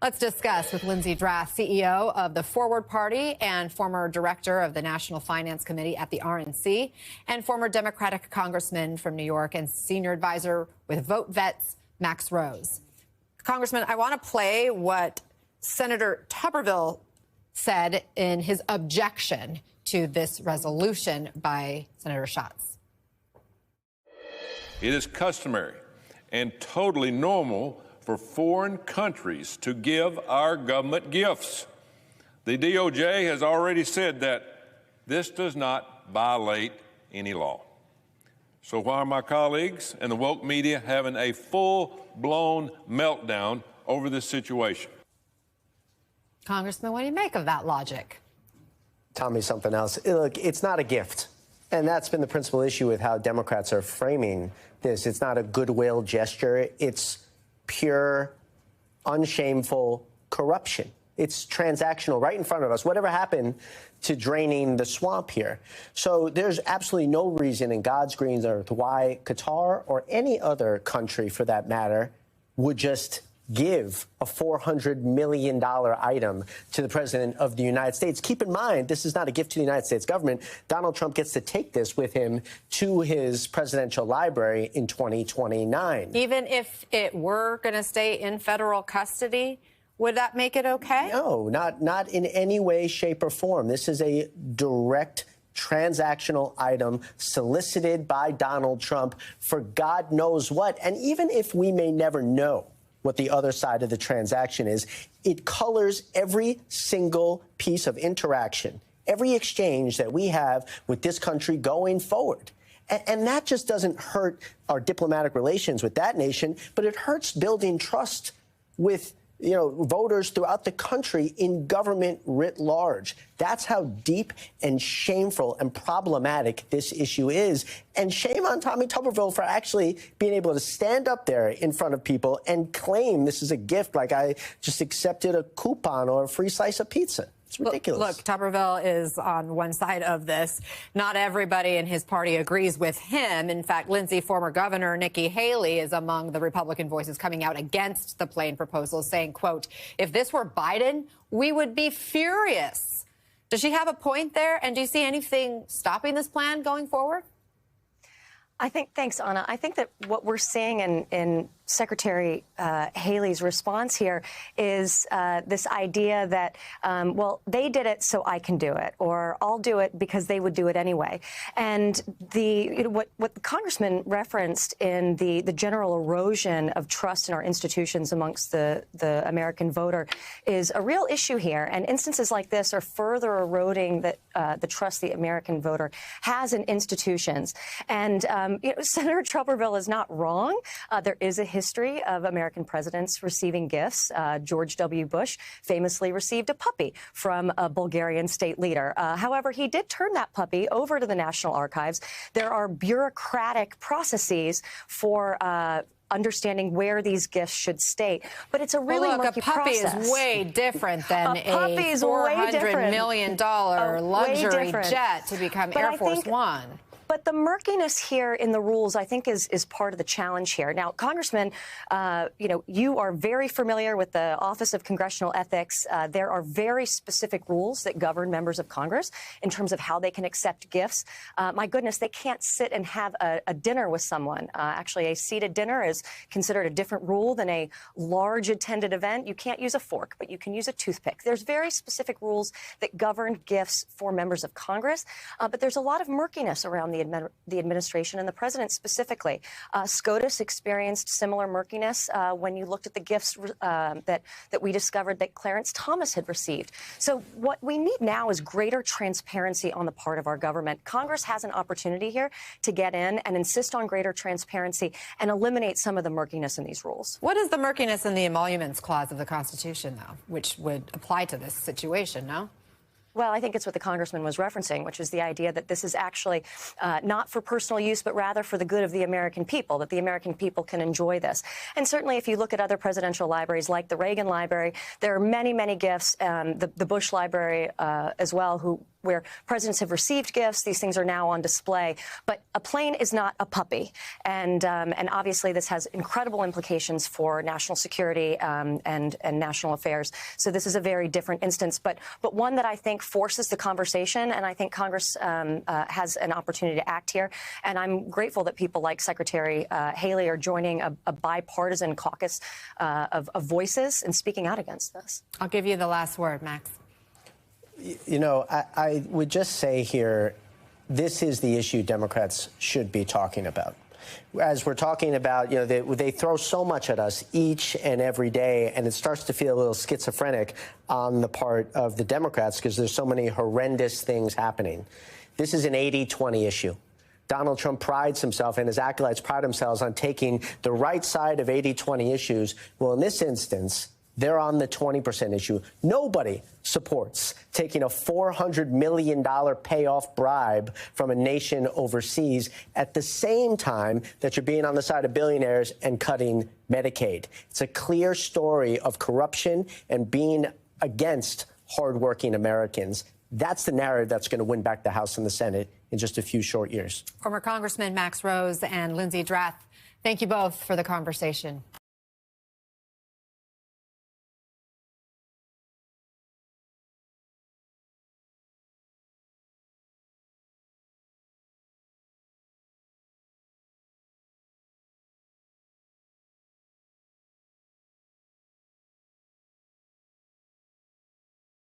Let's discuss with Lindsey Drath, CEO of the Forward Party and former director of the National Finance Committee at the RNC, and former Democratic congressman from New York and senior advisor with VoteVets, Max Rose. Congressman, I want to play what Senator Tuberville said in his objection to this resolution by Senator Schatz. It is customary and totally normal for foreign countries to give our government gifts. The DOJ has already said that this does not violate any law. So why are my colleagues and the woke media having a full-blown meltdown over this situation? Congressman, what do you make of that logic? Tell me something else. Look, it's not a gift. And that's been the principal issue with how Democrats are framing this. It's not a goodwill gesture. It's pure, unshameful corruption. It's transactional right in front of us. Whatever happened to draining the swamp here? So there's absolutely no reason in God's green earth why Qatar or any other country, for that matter, would just give a $400 million item to the president of the United States. Keep in mind, this is not a gift to the United States government. Donald Trump gets to take this with him to his presidential library in 2029. Even if it were going to stay in federal custody, would that make it okay? No, not in any way, shape, or form. This is a direct transactional item solicited by Donald Trump for God knows what. And even if we may never know what the other side of the transaction is, it colors every single piece of interaction, every exchange that we have with this country going forward. And that just doesn't hurt our diplomatic relations with that nation, but it hurts building trust with voters throughout the country in government writ large. That's how deep and shameful and problematic this issue is. And shame on Tommy Tuberville for actually being able to stand up there in front of people and claim this is a gift, like I just accepted a coupon or a free slice of pizza. It's ridiculous. Look, Tuberville is on one side of this. Not everybody in his party agrees with him. In fact, Lindsey, former Governor Nikki Haley is among the Republican voices coming out against the plane proposal, saying, quote, if this were Biden, we would be furious. Does she have a point there? And do you see anything stopping this plan going forward? Thanks, Anna. I think that what we're seeing in Secretary Haley's response here is this idea that, well, they did it, so I can do it, or I'll do it because they would do it anyway. And what the congressman referenced in the general erosion of trust in our institutions amongst the American voter is a real issue here. And instances like this are further eroding the trust the American voter has in institutions. And Senator Tuberville is not wrong. There is a history of American presidents receiving gifts. George W. Bush famously received a puppy from a Bulgarian state leader. However, he did turn that puppy over to the National Archives. There are bureaucratic processes for understanding where these gifts should stay. But it's a really murky process. A puppy is way different than a $400 million luxury jet to become Air Force One. But the murkiness here in the rules, I think, is part of the challenge here. Now, Congressman, you are very familiar with the Office of Congressional Ethics. There are very specific rules that govern members of Congress in terms of how they can accept gifts. My goodness, they can't sit and have a dinner with someone. Actually, a seated dinner is considered a different rule than a large attended event. You can't use a fork, but you can use a toothpick. There's very specific rules that govern gifts for members of Congress. But there's a lot of murkiness around the administration and the president specifically. SCOTUS experienced similar murkiness when you looked at the gifts that we discovered that Clarence Thomas had received. So what we need now is greater transparency on the part of our government. Congress has an opportunity here to get in and insist on greater transparency and eliminate some of the murkiness in these rules. What is the murkiness in the emoluments clause of the Constitution, though, which would apply to this situation, no? Well, I think it's what the congressman was referencing, which is the idea that this is actually not for personal use, but rather for the good of the American people, that the American people can enjoy this. And certainly if you look at other presidential libraries like the Reagan Library, there are many, many gifts, the Bush Library as well, who where presidents have received gifts. These things are now on display. But a plane is not a puppy. And obviously this has incredible implications for national security and national affairs. So this is a very different instance, but one that I think forces the conversation. And I think Congress has an opportunity to act here. And I'm grateful that people like Secretary Haley are joining a bipartisan caucus of voices and speaking out against this. I'll give you the last word, Max. You know, I would just say here, this is the issue Democrats should be talking about. As we're talking about, you know, they throw so much at us each and every day, and it starts to feel a little schizophrenic on the part of the Democrats because there's so many horrendous things happening. This is an 80-20 issue. Donald Trump prides himself and his acolytes pride themselves on taking the right side of 80-20 issues. Well, in this instance, they're on the 20% issue. Nobody supports taking a $400 million payoff bribe from a nation overseas at the same time that you're being on the side of billionaires and cutting Medicaid. It's a clear story of corruption and being against hardworking Americans. That's the narrative that's going to win back the House and the Senate in just a few short years. Former Congressman Max Rose and Lindsey Drath, thank you both for the conversation.